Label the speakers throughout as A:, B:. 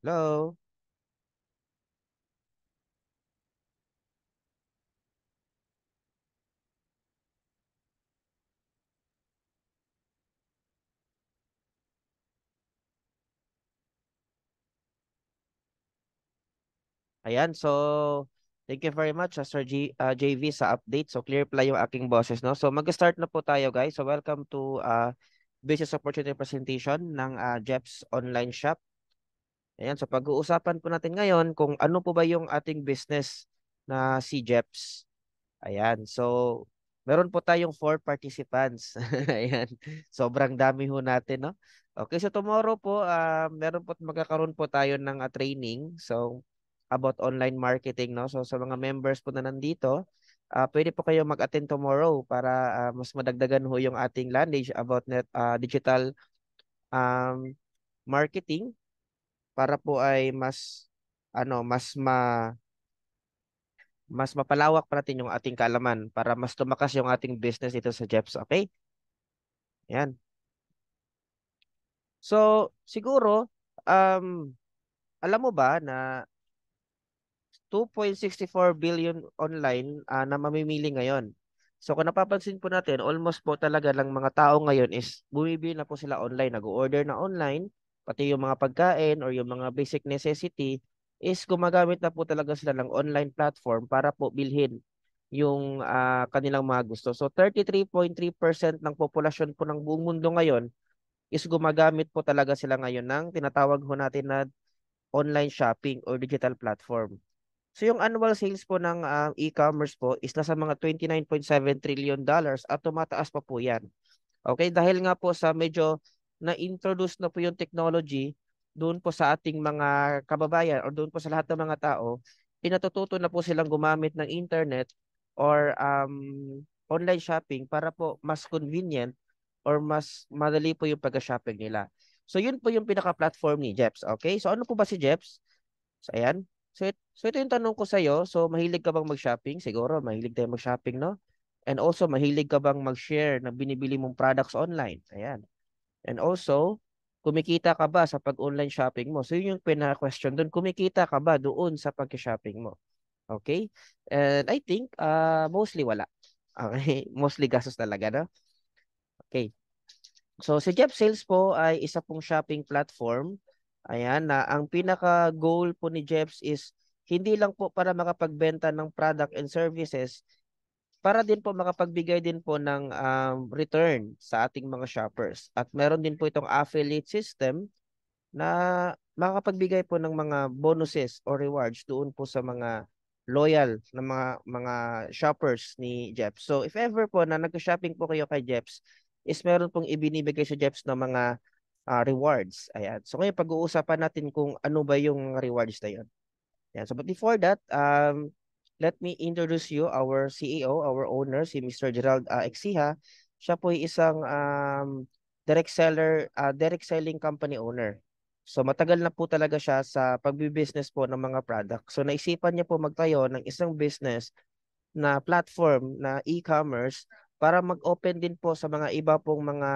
A: Hello? Ayan, so thank you very much, JV sa update. So clear pala yung aking boses, no? So mag-start na po tayo, guys. So welcome to Business Opportunity Presentation ng Jeps Online Shop. Ayan, so pag-uusapan po natin ngayon kung ano po ba yung ating business na si Jeps. Ayan, so meron po tayong 4 participants. Ayan, sobrang dami ho natin, no? Okay, so tomorrow po, magkakaroon po tayo ng training. So, about online marketing, no? So, sa mga members po na nandito, pwede po kayo mag-attend tomorrow para mas madagdagan ho yung ating knowledge about digital um, marketing para po ay mas mapalawak pa natin yung ating kaalaman para mas tumakas yung ating business dito sa Jeps, okay? Yan. So, siguro, um, alam mo ba na 2.64 billion online na mamimili ngayon? So, kung napapansin po natin, almost po talaga ng mga tao ngayon is bumibili na po sila online, nag-order na online, pati yung mga pagkain or yung mga basic necessity is gumagamit na po talaga sila ng online platform para po bilhin yung kanilang mga gusto. So 33.3% ng populasyon po ng buong mundo ngayon is gumagamit po talaga sila ngayon ng tinatawag ho natin na online shopping or digital platform. So yung annual sales po ng e-commerce po is nasa mga 29.7 trillion dollars at tumataas pa po yan. Okay, dahil nga po sa medyo na-introduce na po yung technology doon po sa ating mga kababayan or doon po sa lahat ng mga tao, pinatututo na po silang gumamit ng internet or online shopping para po mas convenient or mas madali po yung pag-shopping nila. So yun po yung pinaka-platform ni Jeps. Okay? So ano po ba si Jeps? So ayan. So ito yung tanong ko sa iyo. So mahilig ka bang mag-shopping? Siguro mahilig tayo mag-shopping, no? And also mahilig ka bang mag-share na binibili mong products online? Ayan. And also, kumikita ka ba sa pag-online shopping mo? So yun yung pina-question doon. Kumikita ka ba doon sa pag-shopping mo? Okay? And I think mostly wala. Okay? Mostly gastos talaga, no? Okay. So si Jeff Sales po ay isa pong shopping platform. Ayan, na ang pinaka-goal po ni Jeps is hindi lang po para makapagbenta ng product and services, para din po makapagbigay din po ng return sa ating mga shoppers. At meron din po itong affiliate system na makapagbigay po ng mga bonuses or rewards doon po sa mga loyal na mga shoppers ni Jeps. So if ever po na nag-shopping po kayo kay Jeps, is meron pong ibinibigay sa Jeps na mga rewards. Ayan. So ngayon pag-uusapan natin kung ano ba yung rewards na yun. Ayan. So but before that, let me introduce you our CEO, our owner, si Mr. Gerald Exiha. Siya po ay isang direct selling company owner. So matagal na po talaga siya sa pagbi-business po ng mga product. So naisipan niya po magtayo ng isang business na platform na e-commerce para mag-open din po sa mga iba pong mga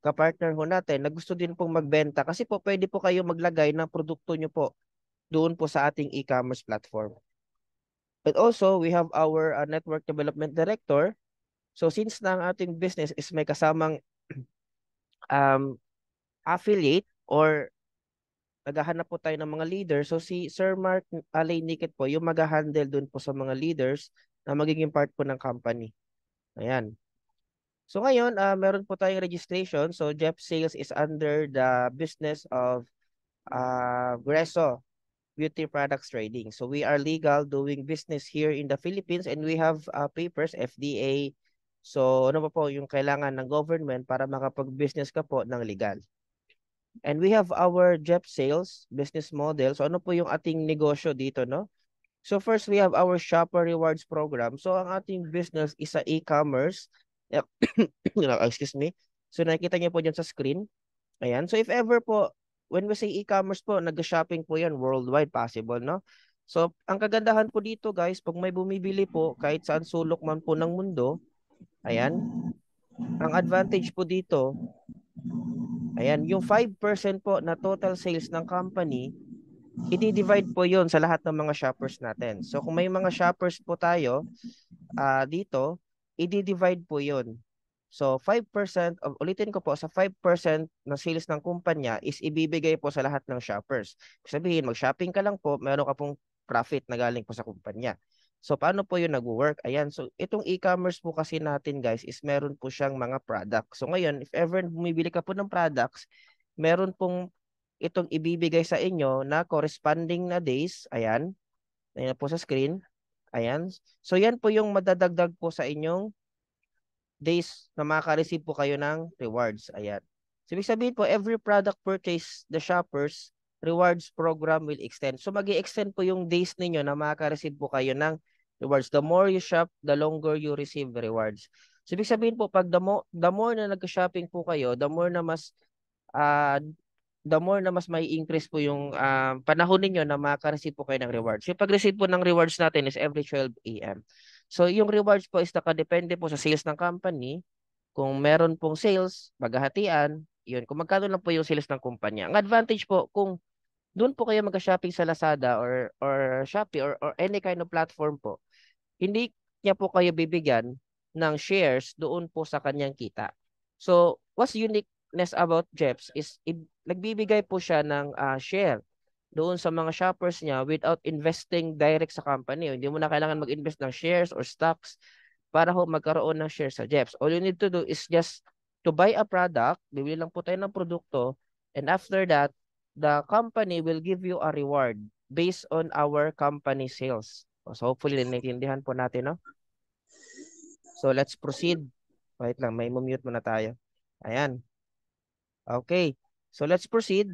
A: kapartner ho natin na gusto din pong magbenta kasi po pwede po kayo maglagay ng produkto nyo po doon po sa ating e-commerce platform. But also, we have our network development director. So since na ang ating business is may kasamang um, affiliate or naghahanap po tayo ng mga leaders. So si Sir Mark Alay Nikit po, yung mag-handle dun po sa mga leaders na magiging part po ng company. Ayan. So ngayon, meron po tayong registration. So Jeff Sales is under the business of Greso Beauty Products Trading. So we are legal doing business here in the Philippines and we have papers, FDA. So ano pa po yung kailangan ng government para makapag-business ka po ng legal. And we have our Jeff Sales business model. So ano po yung ating negosyo dito, no? So first, we have our Shopper Rewards program. So ang ating business is sa e-commerce. Yep. Excuse me. So nakikita niyo po dyan sa screen. Ayan. So if ever po, when we say e-commerce po, nag-shopping po yan worldwide possible, no? So ang kagandahan po dito guys, pag may bumibili po, kahit saan sulok man po ng mundo, ayan, ang advantage po dito, ayan, yung 5% po na total sales ng company, i-divide po yon sa lahat ng mga shoppers natin. So kung may mga shoppers po tayo dito, i-divide po yon. So 5% of, ulitin ko po, sa 5% ng sales ng kumpanya is ibibigay po sa lahat ng shoppers. Sabihin, mag-shopping ka lang po, meron ka pong profit na galing po sa kumpanya. So paano po yun nag-work? Ayan, so itong e-commerce po kasi natin guys is meron po siyang mga products. So ngayon, if ever bumibili ka po ng products, meron pong itong ibibigay sa inyo na corresponding na days. Ayan, ayan po sa screen. Ayan. So yan po yung madadagdag po sa inyong days na makaka-receive po kayo ng rewards. Ayan. So ibig sabihin po, every product purchase the shoppers, rewards program will extend. So mag extend po yung days ninyo na makaka-receive po kayo ng rewards. The more you shop, the longer you receive rewards. So ibig sabihin po, pag the more na nag-shopping po kayo, uh, the more na mas may increase po yung panahon ninyo na makaka-receive po kayo ng rewards. Yung pag-receive po ng rewards natin is every 12 a.m. So yung rewards po is nakadepende po sa sales ng company. Kung meron pong sales, maghahatian, yun, kung magkano lang po yung sales ng kumpanya. Ang advantage po, kung doon po kayo mag-shopping sa Lazada or Shopee or any kind of platform po, hindi niya po kayo bibigyan ng shares doon po sa kanyang kita. So, what's uniqueness about Jeps is nagbibigay po siya ng share doon sa mga shoppers niya without investing direct sa company. Hindi mo na kailangan mag-invest ng shares or stocks para ho magkaroon ng shares sa Jeps. All you need to do is just to buy a product, bibili lang po tayo ng produkto, and after that, the company will give you a reward based on our company sales. So hopefully naiintindihan po natin, no? So let's proceed. Wait lang, may mute muna tayo. Ayan. Okay. So let's proceed.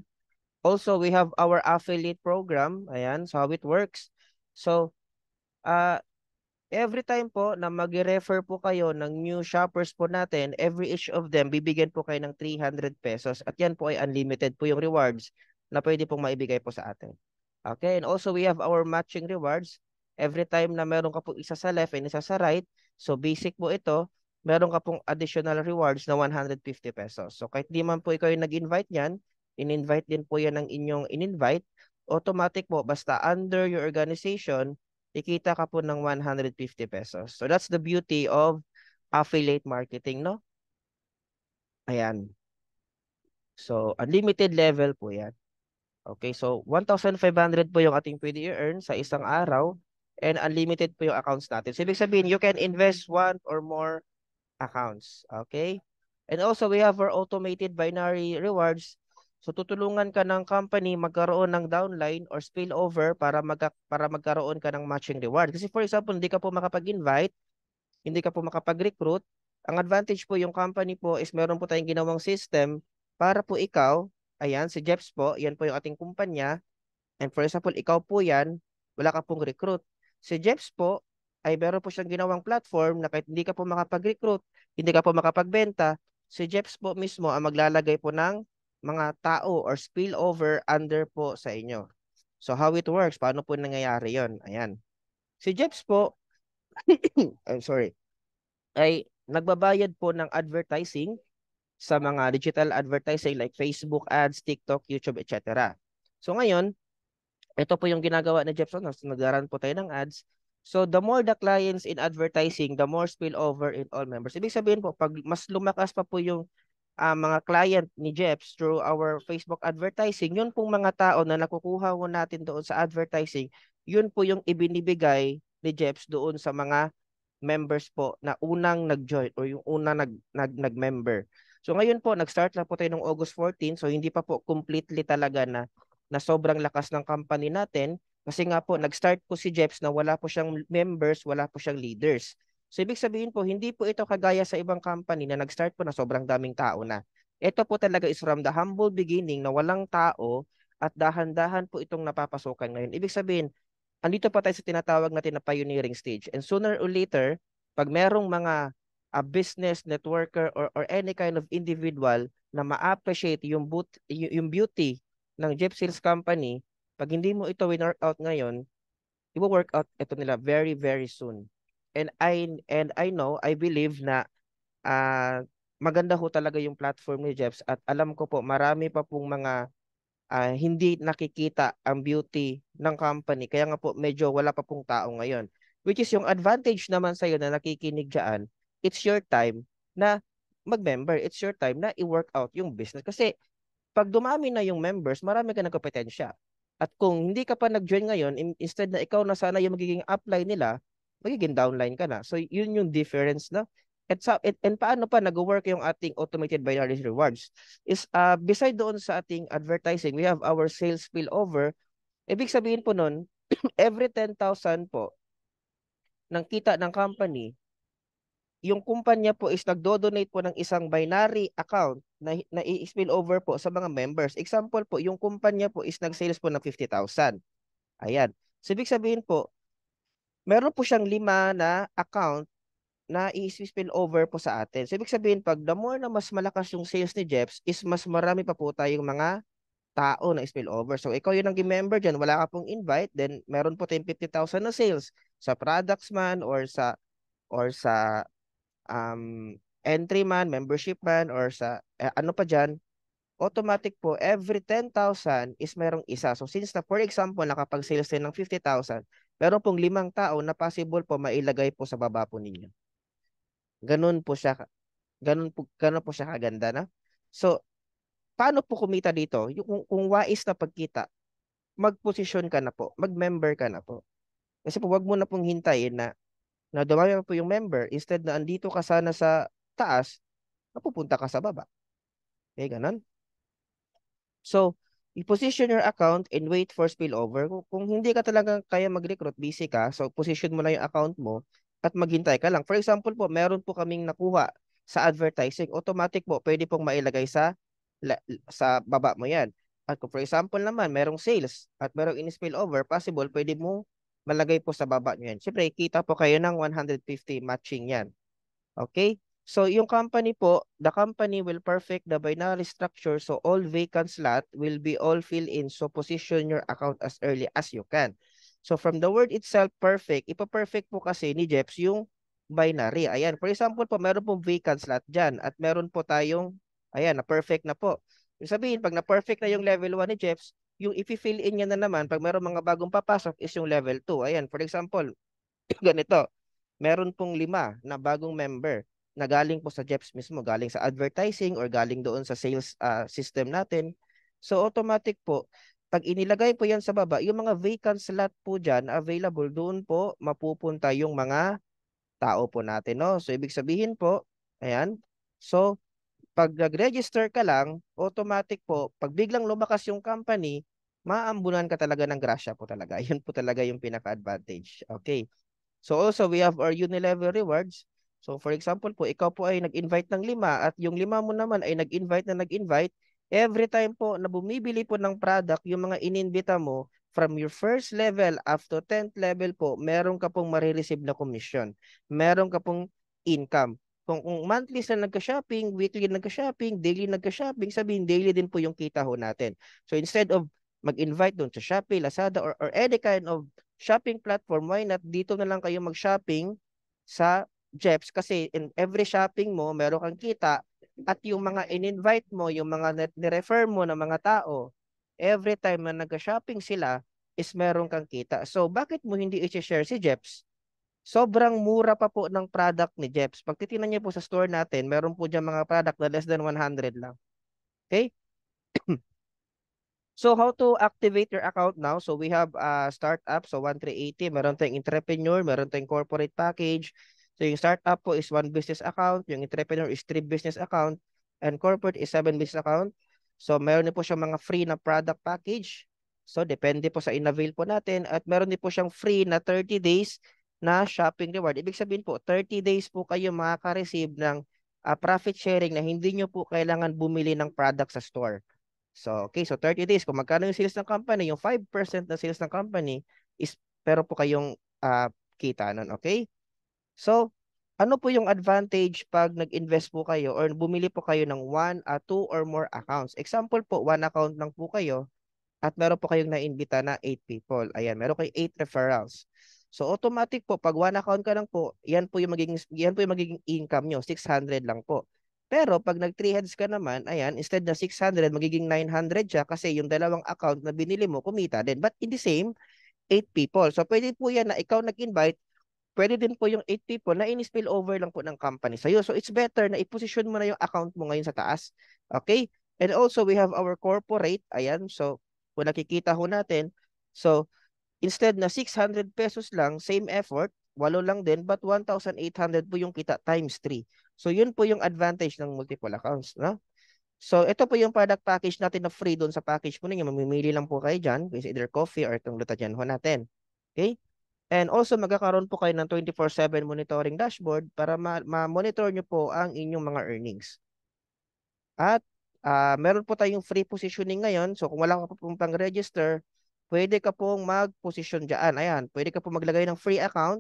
A: Also, we have our affiliate program. Ayan, so how it works. So, uh, every time po na mag-refer po kayo ng new shoppers po natin, every each of them, bibigyan po kayo ng 300 pesos. At yan po ay unlimited po yung rewards na pwede pong maibigay po sa atin. Okay, and also we have our matching rewards. Every time na meron ka po isa sa left and isa sa right, so basic po ito, meron ka pong additional rewards na 150 pesos. So kahit di man po ikaw yung nag-invite niyan, in-invite din po yan ng inyong in-invite, automatic po, basta under your organization, ikita ka po ng 150 pesos. So that's the beauty of affiliate marketing, no? Ayan. So unlimited level po yan. Okay, so 1,500 po yung ating pwede i-earn sa isang araw and unlimited po yung accounts natin. So ibig sabihin, you can invest one or more accounts. Okay? And also, we have our automated binary rewards. So tutulungan ka ng company magkaroon ng downline or spillover para magkaroon ka ng matching reward. Kasi for example, hindi ka po makapag-invite, hindi ka po makapag-recruit. Ang advantage po yung company po is meron po tayong ginawang system para po ikaw, ayan, si Jeps po, yan po yung ating kumpanya. And for example, ikaw po yan, wala ka pong recruit. Si Jeps po, ay meron po siyang ginawang platform na kahit hindi ka po makapag-recruit, hindi ka po makapagbenta, si Jeps po mismo ang maglalagay po ng mga tao or spillover under po sa inyo. So how it works, paano po nangyayari yon? Ayan. Si Jeps po, I'm sorry, ay nagbabayad po ng advertising sa mga digital advertising like Facebook ads, TikTok, YouTube, etc. So ngayon, ito po yung ginagawa ni Jepson. Nag-run po tayo ng ads. So the more the clients in advertising, the more spillover in all members. Ibig sabihin po, pag mas lumakas pa po yung mga client ni Jeps through our Facebook advertising, yun pong mga tao na nakukuha mo natin doon sa advertising, yun po yung ibinibigay ni Jeps doon sa mga members po na unang nag-join or yung unang nag-member. So ngayon po, nag-start lang po tayo noong August 14, so hindi pa po completely talaga na sobrang lakas ng company natin kasi nga po, nag-start po si Jeps na wala po siyang members, wala po siyang leaders. So ibig sabihin po, hindi po ito kagaya sa ibang company na nag-start po na sobrang daming tao na. Ito po talaga is from the humble beginning na walang tao at dahan-dahan po itong napapasukan ngayon. Ibig sabihin, andito pa tayo sa tinatawag natin na pioneering stage. And sooner or later, pag merong mga business, networker, or any kind of individual na ma-appreciate yung beauty ng Jeep Sales Company, pag hindi mo ito win-work out ngayon, i-work out ito nila very, very soon. And I know, I believe na maganda ho talaga yung platform ni Jeps at alam ko po marami pa pong mga hindi nakikita ang beauty ng company. Kaya nga po medyo wala pa pong tao ngayon. Which is yung advantage naman sa'yo na nakikinig dyan, it's your time na mag-member. It's your time na i-work out yung business. Kasi pag dumami na yung members, marami ka ng kompetensya. At kung hindi ka pa nag-join ngayon, instead na ikaw na sana yung magiging upline nila, magiging downline ka na. So yun yung difference na. And paano pa nag-work yung ating automated binary rewards? Is beside doon sa ating advertising, we have our sales spillover. Ibig sabihin po nun, every 10,000 po ng kita ng company, yung kumpanya po is nagdo-donate po ng isang binary account na i-spill over po sa mga members. Example po, yung kumpanya po is nag-sales po ng 50,000. Ayan. So, ibig sabihin po, meron po siyang 5 na account na i-spill over po sa atin. So, ibig sabihin, pag the more na mas malakas yung sales ni Jeps, is mas marami pa po tayong mga tao na spill over. So, ikaw yun ang member dyan, wala ka pong invite, then meron po tayong 50,000 na sales sa products man or sa entry man, membership man, or sa ano pa dyan, automatic po, every 10,000 is merong isa. So since na, for example, nakapag-sales din ng 50,000, meron pong 5 tao na possible po mailagay po sa baba po ninyo. Ganun po siya, ganun po siya kaganda na. So, paano po kumita dito? Yung, kung wais na pagkita, mag-position ka na po, mag-member ka na po. Kasi po, wag mo na pong hintayin na dumami po yung member, instead na andito ka sana sa taas, napupunta ka sa baba. Okay, ganun. So, i-position your account and wait for spillover. Kung hindi ka talaga kaya mag-recruit, busy ka, so position mo na yung account mo at maghintay ka lang. For example po, meron po kaming nakuha sa advertising, automatic po, pwede pong mailagay sa baba mo yan. At kung for example naman, merong sales at merong in-spillover, possible, pwede mo malagay po sa baba nyo yan. Siyempre, kita po kayo ng 150 matching yan. Okay? So, yung company po, the company will perfect the binary structure so all vacant slot will be all filled in. So, position your account as early as you can. So, from the word itself, perfect, ipa-perfect po kasi ni Jeps yung binary. Ayan. For example po, meron pong vacant slot dyan at meron po tayong, ayan, na-perfect na po. Ibig sabihin, pag na-perfect na yung level 1 ni Jeps, yung i-fill in niya na naman, pag meron mga bagong papasok, is yung level 2. Ayan, for example, ganito, meron pong 5 na bagong member na galing po sa Jeps mismo, galing sa advertising or galing doon sa sales system natin. So automatic po, pag inilagay po yan sa baba, yung mga vacant slot po dyan available, doon po mapupunta yung mga tao po natin. No? So ibig sabihin po, ayan, so pag nag-register ka lang, automatic po, pag biglang lumakas yung company, maambunan ka talaga ng grasya po talaga. Yun po talaga yung pinaka-advantage. Okay. So also we have our Unilever rewards. So for example po, ikaw po ay nag-invite ng 5 at yung 5 mo naman ay nag-invite. Every time po na bumibili po ng product, yung mga ininbita mo, from your first level up to 10th level po, meron ka pong marireceive na commission. Meron ka pong income. Kung monthly na nagka-shopping, weekly nagka-shopping, daily nagka-shopping, sabihin daily din po yung kita ho natin. So instead of mag-invite doon sa Shopee, Lazada, or any kind of shopping platform, why not dito na lang kayo mag-shopping sa Jeps kasi in every shopping mo, meron kang kita at yung mga in-invite mo, yung mga ni-refer mo ng mga tao, every time na nag-shopping sila, is meron kang kita. So, bakit mo hindi i-share si Jeps? Sobrang mura pa po ng product ni Jeps. Pag titingnan niyo po sa store natin, meron po dyan mga product na less than 100 lang. Okay? So how to activate your account now? So we have startup, so 1380, meron tayong entrepreneur, meron tayong corporate package. So yung startup po is 1 business account, yung entrepreneur is 3 business account, and corporate is 7 business account. So meron din po siyang mga free na product package. So depende po sa in-avail po natin at meron din po siyang free na 30 days na shopping reward. Ibig sabihin po, 30 days po kayo makaka-receive ng profit sharing na hindi nyo po kailangan bumili ng product sa store. So, okay. So, 30 days. Kung magkano yung sales ng company, yung 5% na sales ng company is pero po kayong kita nun. Okay? So, ano po yung advantage pag nag-invest po kayo or bumili po kayo ng 1, 2 or more accounts? Example po, 1 account lang po kayo at meron po kayong naimbita na 8 people. Ayan, meron kayong 8 referrals. So, automatic po, pag 1 account ka lang po, yan po yung magiging income nyo, 600 lang po. Pero pag nag 3 heads ka naman, ayan, instead na 600, magiging 900 siya kasi yung dalawang account na binili mo, kumita din. But in the same, 8 people. So pwede po yan na ikaw nag-invite, pwede din po yung 8 people na in-spill over lang po ng company sa'yo. So it's better na i-position mo na yung account mo ngayon sa taas. Okay? And also, we have our corporate. Ayan. So, kung nakikita ho natin, so, instead na 600 pesos lang, same effort, walo lang din, but 1,800 po yung kita times 3. So, yun po yung advantage ng multiple accounts. No? So, ito po yung product package natin na free doon sa package po ninyo. Mamimili lang po kayo dyan. It's either coffee or itong Lutajan ho natin. Okay? And also, magkakaroon po kayo ng 24/7 monitoring dashboard para ma-monitor nyo po ang inyong mga earnings. At meron po tayong free positioning ngayon. So, kung wala ka po pong pang-register, pwede ka pong mag-position dyan. Ayan, pwede ka po maglagay ng free account.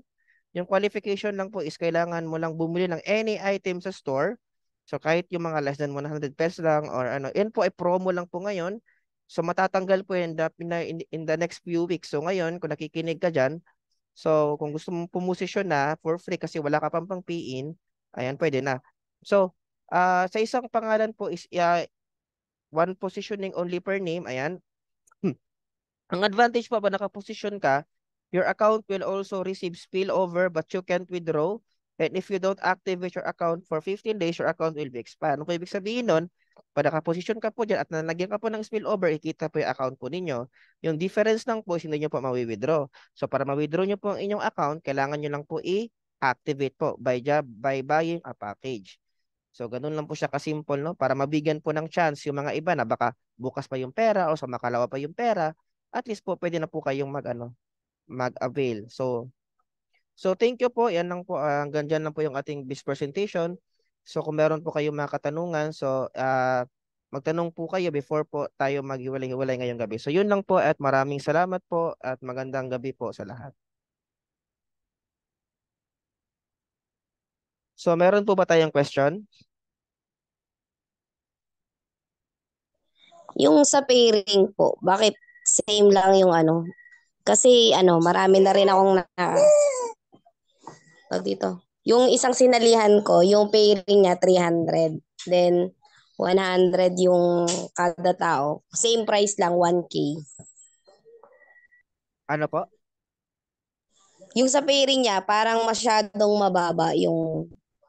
A: Yung qualification lang po is kailangan mo lang bumili ng any item sa store. So, kahit yung mga less than 100 pesos lang or ano. Yan po ay promo lang po ngayon. So, matatanggal po yan in the next few weeks. So, ngayon, kung nakikinig ka dyan, so, kung gusto mong pumosisyon na for free kasi wala ka pang pang-pay-in, ayan, pwede na. So, sa isang pangalan po is one positioning only per name. Ayan. Ang advantage pa ba nakaposition ka, your account will also receive spillover but you can't withdraw. And if you don't activate your account for 15 days, your account will be expired. Ano po ibig sabihin nun? Pag nakaposition ka po dyan at nalagyan ka po ng spillover, ikita po yung account po ninyo. Yung difference lang po is hindi nyo po mawi-withdraw. So para ma-withdraw nyo po ang inyong account, kailangan nyo lang po i-activate po by buying a package. So, ganun lang po siya kasimple, no? Para mabigyan po ng chance yung mga iba na baka bukas pa yung pera o sa makalawa pa yung pera, at least po pwede na po kayong mag-avail. So thank you po. Yan lang po. Hanggang dyan lang po yung ating BIS presentation. So, kung meron po kayong mga katanungan, so magtanong po kayo before po tayo maghiwalay-hiwalay ngayong gabi. So, yun lang po at maraming salamat po at magandang gabi po sa lahat. So, meron po ba tayong question?
B: Yung sa pairing po, bakit same lang yung ano? Kasi ano, marami na rin akong dito. Yung isang sinalihan ko, yung pairing niya 300. Then 100 yung kada tao. Same price lang 1K.
A: Ano po?
B: Yung sa pairing niya, parang masyadong mababa yung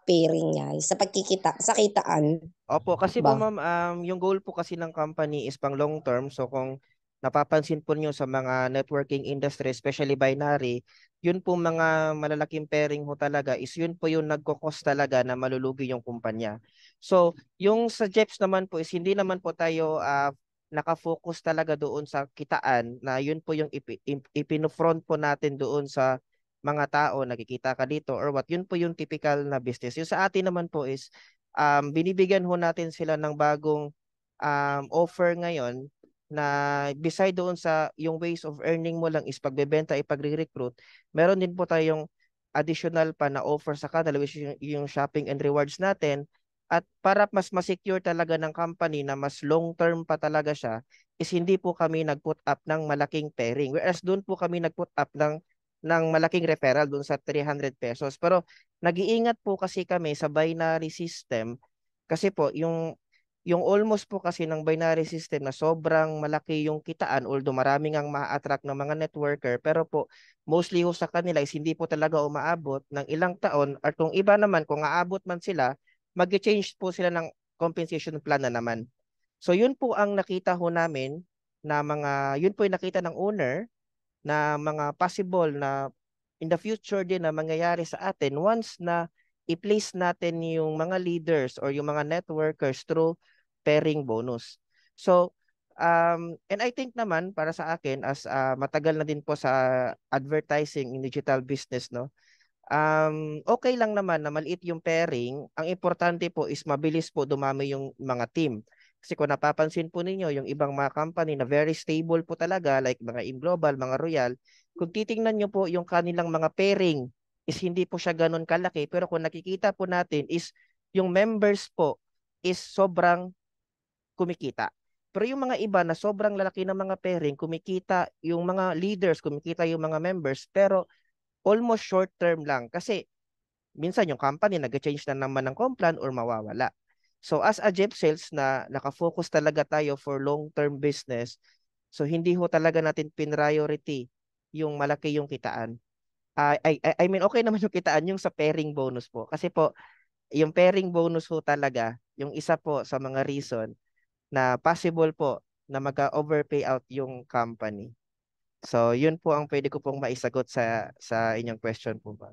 B: pairing niya sa pagkikita, sa kitaan
A: Opo, kasi po
B: ba?
A: ma'am, yung goal po kasi ng company is pang long term. So kung napapansin po niyo sa mga networking industry, especially binary, yun po mga malalaking pairing ho talaga is yun po yung nagkukos talaga na malulugi yung kumpanya. So yung sa JEPS naman po is hindi naman po tayo nakafocus talaga doon sa kitaan na yun po yung ipinufront po natin doon sa mga tao, nakikita ka dito or what, yun po yung typical na business. Yung sa atin naman po is binibigyan ho natin sila ng bagong offer ngayon na beside doon sa yung ways of earning mo lang is pagbebenta, ipagre-recruit, meron din po tayong additional pa na offer sa kanila which is yung shopping and rewards natin. At para mas masecure talaga ng company na mas long term pa talaga siya, is hindi po kami nag-put up ng malaking pairing. Whereas doon po kami nag-put up ng malaking referral doon sa 300 pesos. Pero nag-iingat po kasi kami sa binary system kasi po yung almost po kasi ng binary system na sobrang malaki yung kitaan although maraming ang ma-attract ng mga networker pero po mostly ho sa kanila is hindi po talaga umaabot ng ilang taon at kung iba naman kung aabot man sila mag-change po sila ng compensation plan na naman. So yun po ang nakita ho namin na yun po yung nakita ng owner na mga possible na in the future din na mangyayari sa atin once na i-place natin yung mga leaders or yung mga networkers through pairing bonus. So, and I think naman para sa akin as matagal na din po sa advertising in digital business, no? Okay lang naman na maliit yung pairing. Ang importante po is mabilis po dumami yung mga team. Kasi kung napapansin po ninyo, yung ibang mga company na very stable po talaga, like mga Global, mga Royal, kung titingnan nyo po yung kanilang mga pairing, is hindi po siya ganun kalaki. Pero kung nakikita po natin is yung members po is sobrang kumikita. Pero yung mga iba na sobrang lalaki ng mga pairing, kumikita yung mga leaders, kumikita yung mga members, pero almost short term lang. Kasi minsan yung company nag-change na naman ng complan or mawawala. So as a Jeep sales na nakafocus talaga tayo for long-term business, so hindi ho talaga natin priority yung malaki yung kitaan. I mean, okay naman yung kitaan yung sa pairing bonus po. Kasi po, yung pairing bonus ho talaga, yung isa po sa mga reason na possible po na mag-overpay out yung company. So, yun po ang pwede ko pong maisagot sa inyong question po ba.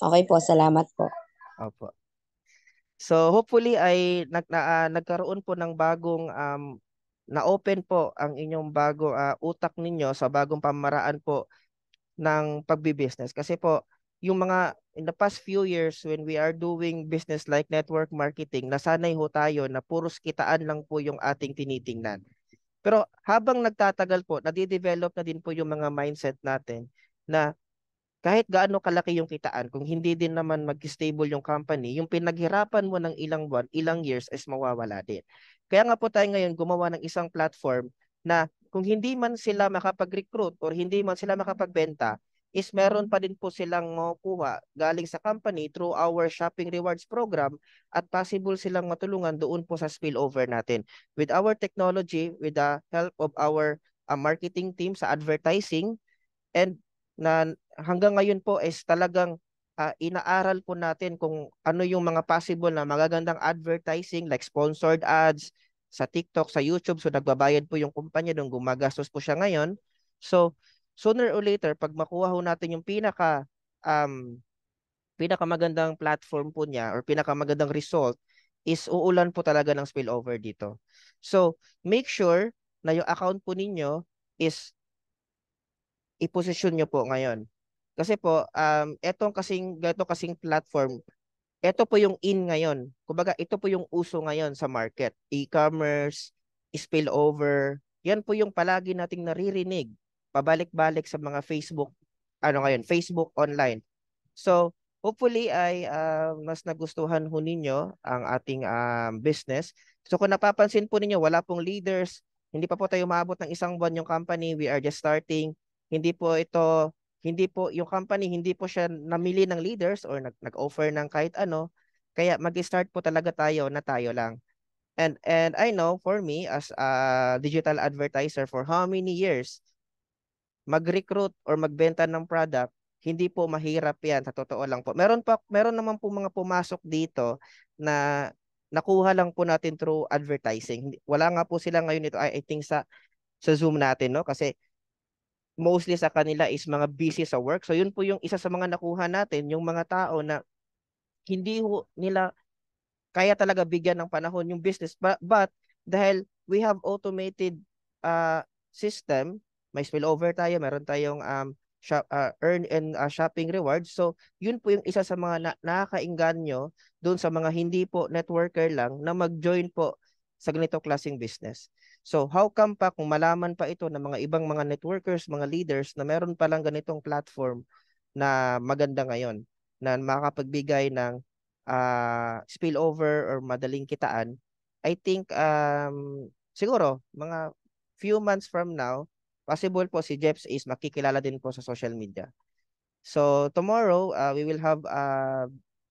B: Okay po, salamat po.
A: Opo. So, hopefully ay nagkaroon po ng bagong na-open po ang inyong utak ninyo sa bagong pamaraan po ng pagbi-business. Kasi po, yung mga in the past few years when we are doing business like network marketing, nasanay ho tayo na puros kitaan lang po yung ating tinitingnan. Pero habang nagtatagal po, nadidevelop na din po yung mga mindset natin na kahit gaano kalaki yung kitaan, kung hindi din naman mag-stable yung company, yung pinaghirapan mo ng ilang buwan, ilang years is mawawala din. Kaya nga po tayo ngayon gumawa ng isang platform na kung hindi man sila makapag-recruit or hindi man sila makapagbenta, is meron pa din po silang makukuha galing sa company through our shopping rewards program at possible silang matulungan doon po sa spillover natin. With our technology, with the help of our marketing team sa advertising, and na hanggang ngayon po is talagang inaaral po natin kung ano yung mga possible na magagandang advertising like sponsored ads sa TikTok, sa YouTube. So nagbabayad po yung kumpanya doon, gumagastos po siya ngayon. So sooner or later, pag makuha ho natin yung um, pinakamagandang platform po niya or pinakamagandang result, is uulan po talaga ng spillover dito. So make sure na yung account po ninyo is i-posisyon nyo po ngayon. Kasi po, ganito kasing platform, ito po yung in ngayon. Kumbaga, ito po yung uso ngayon sa market. E-commerce, spillover, yan po yung palagi nating naririnig. Pabalik-balik sa mga Facebook, Facebook online. So, hopefully ay mas nagustuhan ho ninyo ang ating business. So, kung napapansin po ninyo, wala pong leaders, hindi pa po tayo maabot ng isang buwan yung company, we are just starting. Hindi po ito, hindi po, yung company, hindi po siya namili ng leaders or nag-offer ng kahit ano. Kaya mag-start po talaga tayo na tayo lang. And I know for me as a digital advertiser for how many years, mag-recruit or magbenta ng product, hindi po mahirap yan, sa totoo lang po. Meron naman po mga pumasok dito na nakuha lang po natin through advertising. Wala nga po sila ngayon ito, I think sa Zoom natin, no? Kasi mostly sa kanila is mga busy sa work. So yun po yung isa sa mga nakuha natin, yung mga tao na hindi nila kaya talaga bigyan ng panahon yung business. But dahil we have automated system, may spillover tayo, meron tayong earn and shopping rewards. So, yun po yung isa sa mga nakakainganyo doon sa mga hindi po networker lang na mag-join po sa ganito klaseng business. So, how come pa kung malaman pa ito ng mga ibang mga networkers, mga leaders na meron palang ganitong platform na maganda ngayon na makapagbigay ng spillover or madaling kitaan, I think siguro mga few months from now, possible po si Jeps is makikilala din po sa social media. So tomorrow, we will have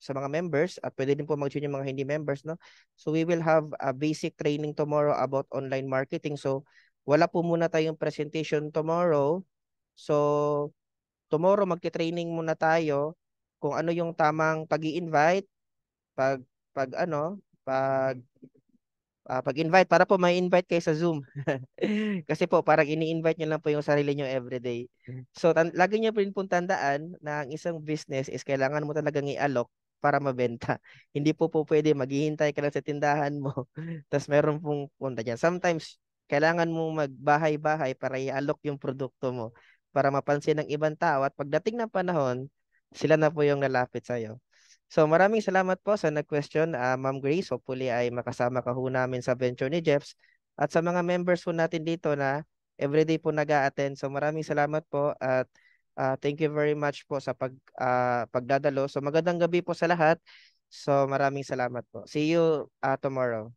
A: sa mga members at pwede din po mag-join yung mga hindi members, no? So we will have a basic training tomorrow about online marketing. So wala po muna tayong presentation tomorrow. So tomorrow magte-training muna tayo kung ano yung tamang pag-i-invite, pag pag ano, pag-invite para po may invite kayo sa Zoom. Kasi po parang ini-invite niyo lang po yung sarili niyo everyday. So lagi niyo po rin pong tandaan na ang isang business is kailangan mo talagang i-alok para mabenta. Hindi po pwede maghihintay ka lang sa tindahan mo. Tapos meron pong punta diyan. Sometimes kailangan mo magbahay-bahay para i-alok yung produkto mo para mapansin ng ibang tao at pagdating ng panahon, sila na po yung lalapit sa iyo. So maraming salamat po sa nag-question, Ma'am Grace. Hopefully ay makasama ka ho namin sa venture ni Jeps. At sa mga members po natin dito na everyday po nag-a-attend. So maraming salamat po at thank you very much po sa pagdadalo. So magandang gabi po sa lahat. So maraming salamat po. See you tomorrow.